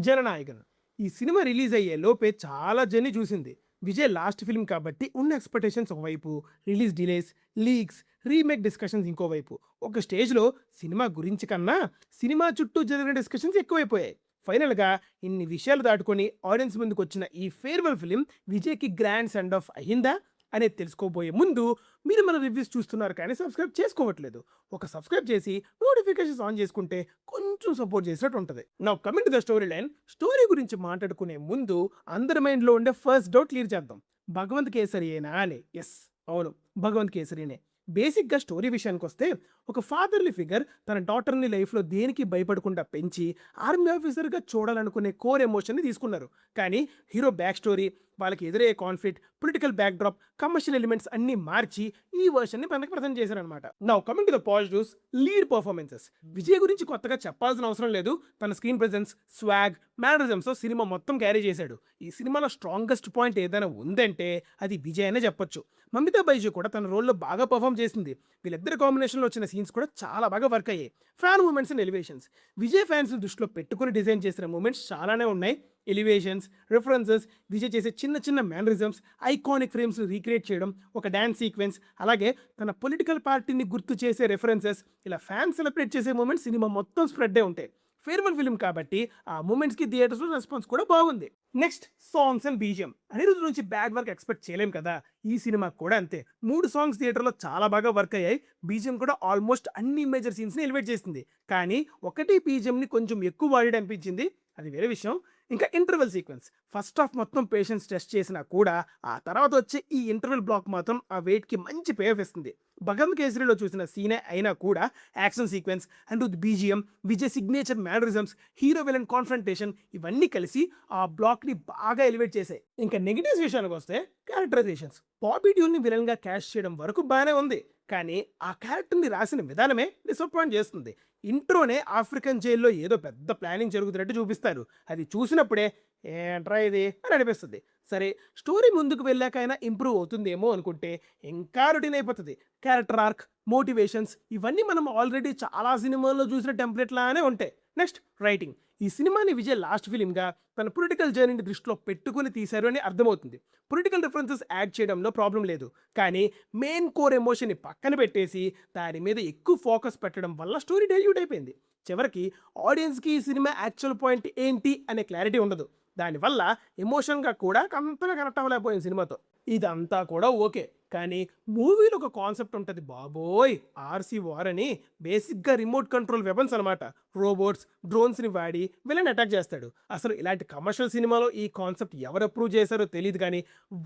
జననాయకన్. ఈ cinema release అయ్యే లోపే చాలా జర్నీ చూసింది. విజయ్ లాస్ట్ ఫిల్మ్ కాబట్టి ఉన్న ఎక్స్‌పెక్టేషన్స్ ఒకవైపు, release delays, leaks, remake discussions ఇంకోవైపు. ఒక స్టేజ్‌లో సినిమా గురించి కన్నా సినిమా చుట్టూ జరిగిన డిస్కషన్స్ ఎక్కువైపోయాయి. ఫైనల్‌గా ఇన్ని విషయాలు దాటుకొని ఆడియన్స్ ముందుకొచ్చిన ఈ ఫేర్‌వెల్ ఫిల్మ్ విజయ్‌కి గ్రాండ్ సెండ్ ఆఫ్ అయిందా అనేది తెలుసుకోబోయే ముందు మీరు మన రివ్యూస్ చూస్తున్నారు కానీ సబ్స్క్రైబ్ చేసుకోవట్లేదు. ఒక సబ్స్క్రైబ్ చేసి నోటిఫికేషన్స్ ఆన్ చేసుకుంటే కొంచెం సపోర్ట్ చేసినట్టు ఉంటుంది. Now coming to the story line. Story గురించి మాట్లాడుకునే ముందు అందరి మైండ్లో ఉండే ఫస్ట్ డౌట్ క్లియర్ చేద్దాం. భగవంత్ కేసరియేనా అని. ఎస్, అవును, భగవంత్ కేసరినే. బేసిక్గా స్టోరీ విషయానికి వస్తే ఒక ఫాదర్లీ ఫిగర్ తన డాటర్ని లైఫ్లో దేనికి భయపడకుండా పెంచి ఆర్మీ ఆఫీసర్గా చూడాలనుకునే కోర్ ఎమోషన్ని తీసుకున్నారు. కానీ హీరో బ్యాక్ స్టోరీ, వాళ్ళకి ఎదురయ్యే conflict, political backdrop, commercial elements అన్ని మార్చి ఈ వర్షన్ని మనకి ప్రజెంట్ చేశారనమాట. Now coming to the positives, lead performances. Vijay గురించి కొత్తగా చెప్పాల్సిన అవసరం లేదు. తన స్క్రీన్ ప్రెజెన్స్, స్వాగ్, మేనరిజమ్స్తో సినిమా మొత్తం క్యారీ చేశాడు. ఈ సినిమాలో స్ట్రాంగెస్ట్ పాయింట్ ఏదైనా ఉందంటే అది విజయ్ అనే చెప్పొచ్చు. మమితా బైజు కూడా తన రోల్లో బాగా పర్ఫామ్ చేసింది. వీళ్ళిద్దరి కాంబినేషన్లో వచ్చిన సీన్స్ కూడా చాలా బాగా వర్క్ అయ్యాయి. Fan moments and elevations. Vijay fans దృష్టిలో పెట్టుకుని డిజైన్ చేసిన మూమెంట్స్ చాలానే ఉన్నాయి. ఎలివేషన్స్, రిఫరెన్సెస్, విజయ్ చేసే చిన్న చిన్న మేనరిజమ్స్, ఐకానిక్ ఫ్రేమ్స్ రీక్రియేట్ చేయడం, ఒక డ్యాన్స్ సీక్వెన్స్, అలాగే తన పొలిటికల్ పార్టీని గుర్తు చేసే రెఫరెన్సెస్, ఇలా ఫ్యాన్స్ సెలబ్రేట్ చేసే మూమెంట్స్ సినిమా మొత్తం స్ప్రెడ్ ఉంటాయి. ఫేర్వెల్ ఫిల్మ్ కాబట్టి ఆ మూమెంట్స్కి థియేటర్స్లో రెస్పాన్స్ కూడా బాగుంది. Next, songs and BGM. Anirudh నుంచి బ్యాడ్ వర్క్ ఎక్స్పెక్ట్ చేయలేం కదా. ఈ సినిమా కూడా అంతే. 3 సాంగ్స్ థియేటర్లో చాలా బాగా వర్క్ అయ్యాయి. బీజిఎం కూడా ఆల్మోస్ట్ అన్ని మేజర్ సీన్స్ని ఎలివేట్ చేసింది. కానీ ఒకటి బీజిఎంని కొంచెం ఎక్కువ వాడి అనిపించింది, అది వేరే విషయం. ఇంకా ఇంటర్వెల్ సీక్వెన్స్. ఫస్ట్ హాఫ్ మొత్తం పేషెన్స్ టెస్ట్ చేసినా కూడా ఆ తర్వాత వచ్చే ఈ ఇంటర్వెల్ బ్లాక్ మాత్రం ఆ వెయిట్కి మంచి పే ఆఫ్ ఇస్తుంది. భగవంత్ కేసరిలో చూసిన సీనే అయినా కూడా action sequence and with BGM, Vijay signature mannerisms, hero villain confrontation ఇవన్నీ కలిసి ఆ బ్లాక్ని బాగా ఎలివేట్ చేశాయి. ఇంకా నెగిటివ్స్ విషయానికి వస్తే క్యారెక్టరైజేషన్స్. బాబీ డ్యూల్ని విలన్గా క్యాష్ చేయడం వరకు బాగానే ఉంది, కానీ ఆ క్యారెక్టర్ని రాసిన విధానమే డిసప్పాయింట్ చేస్తుంది. ఇంట్రోనే ఆఫ్రికన్ జైల్లో ఏదో పెద్ద ప్లానింగ్ జరుగుతున్నట్టు చూపిస్తారు. అది చూసినప్పుడే ఏంట్రా ఇది అని అనిపిస్తుంది. సరే, స్టోరీ ముందుకు వెళ్ళాకైనా ఇంప్రూవ్ అవుతుందేమో అనుకుంటే ఇంకా రొటీన్ అయిపోతుంది. క్యారెక్టర్ ఆర్క్, మోటివేషన్స్ ఇవన్నీ మనం ఆల్రెడీ చాలా సినిమాల్లో చూసిన టెంప్లెట్ లానే ఉంటాయి. Next, writing. ఈ సినిమాని విజయ్ లాస్ట్ ఫిలింగా తన పొలిటికల్ జర్నీని దృష్టిలో పెట్టుకుని తీశారు అని అర్థమవుతుంది. పొలిటికల్ రిఫరెన్సెస్ యాడ్ చేయడంలో ప్రాబ్లం లేదు, కానీ మెయిన్ కోర్ ఎమోషన్ని పక్కన పెట్టేసి దాని మీద ఎక్కువ ఫోకస్ పెట్టడం వల్ల స్టోరీ డైల్యూట్ అయిపోయింది. చివరికి ఆడియన్స్కి ఈ సినిమా యాక్చువల్ పాయింట్ ఏంటి అనే క్లారిటీ ఉండదు. దానివల్ల ఎమోషన్గా కూడా అంతగా కనెక్ట్ అవ్వలేకపోయింది సినిమాతో. ఇదంతా కూడా ఓకే, కానీ మూవీలో ఒక కాన్సెప్ట్ ఉంటుంది బాబోయ్. ఆర్సీ వార్ అని. బేసిక్గా రిమోట్ కంట్రోల్ వెపన్స్ అనమాట. రోబోట్స్, డ్రోన్స్ని వాడి విలన్ అటాక్ చేస్తాడు. అసలు ఇలాంటి కమర్షియల్ సినిమాలో ఈ కాన్సెప్ట్ ఎవరు అప్రూవ్ చేశారో తెలియదు, కానీ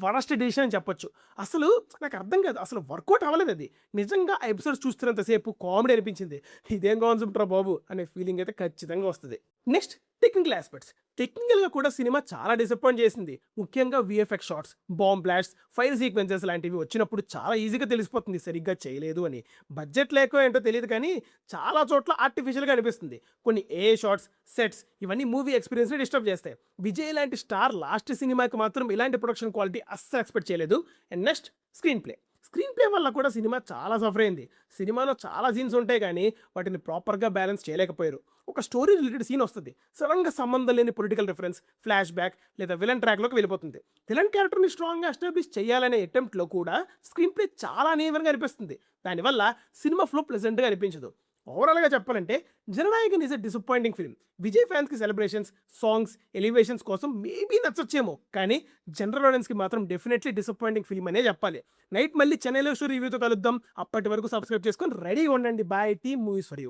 వరస్ట్ ఎడిషన్ అని చెప్పొచ్చు. అసలు నాకు అర్థం కాదు, అసలు వర్కౌట్ అవ్వలేదు అది. నిజంగా ఆ ఎపిసోడ్స్ చూస్తున్నంతసేపు కామెడీ అనిపించింది. ఇదేం కాన్సెప్ట్ రా బాబు అనే ఫీలింగ్ అయితే ఖచ్చితంగా వస్తుంది. Next, technical aspects. టెక్నికల్గా కూడా సినిమా చాలా డిసప్పాయింట్ చేసింది. ముఖ్యంగా VFX shots, bomb blasts, fire sequences లాంటివి వచ్చినప్పుడు చాలా ఈజీగా తెలిసిపోతుంది సరిగ్గా చేయలేదు అని. బడ్జెట్ లేకో ఏంటో తెలియదు, కానీ చాలా చోట్ల ఆర్టిఫిషియల్గా అనిపిస్తుంది. కొన్ని ఏ షాట్స్, సెట్స్ ఇవన్నీ మూవీ ఎక్స్పీరియన్స్ని డిస్టర్బ్ చేస్తాయి. విజయ్ లాంటి స్టార్ లాస్ట్ సినిమాకి మాత్రం ఇలాంటి ప్రొడక్షన్ క్వాలిటీ అస్సలు ఎక్స్పెక్ట్ చేయలేదు. And next, screen play. Screen play వల్ల కూడా సినిమా చాలా సఫర్ అయింది. సినిమాలో చాలా సీన్స్ ఉంటాయి, కానీ వాటిని ప్రాపర్గా బ్యాలెన్స్ చేయలేకపోయారు. ఒక స్టోరీ రిలేటెడ్ సీన్ వస్తుంది, సడన్గా సంబంధం లేని పొలిటికల్ రిఫరెన్స్, ఫ్లాష్ బ్యాక్ లేదా విలన్ ట్రాక్లోకి వెళ్ళిపోతుంది. విలన్ క్యారెక్టర్ని స్ట్రాంగ్గా ఎస్టాబ్లిష్ చేయాలనే అటెంప్ట్లో కూడా స్క్రీన్ ప్లే చాలా నేవర్గా అనిపిస్తుంది. దానివల్ల సినిమా ఫ్లో ప్లెజెంట్గా అనిపించదు. ఓవరాల్గా చెప్పాలంటే Jana Nayagan is a disappointing film. Vijay ఫ్యాన్స్కి సెలబ్రేషన్స్, సాంగ్స్, ఎలివేషన్స్ కోసం మేబీ నచ్చొచ్చేమో, కానీ జనరల్ ఆడియన్స్కి మాత్రం డెఫినెట్లీ డిసప్పాయింటింగ్ ఫిల్మ్ అనే చెప్పాలి. నైట్ మళ్ళీ చెన్నైలో షో రివ్యూతో కలుద్దాం. అప్పటి వరకు సబ్స్క్రైబ్ చేసుకొని రెడీగా ఉండండి. Boy team movies for you.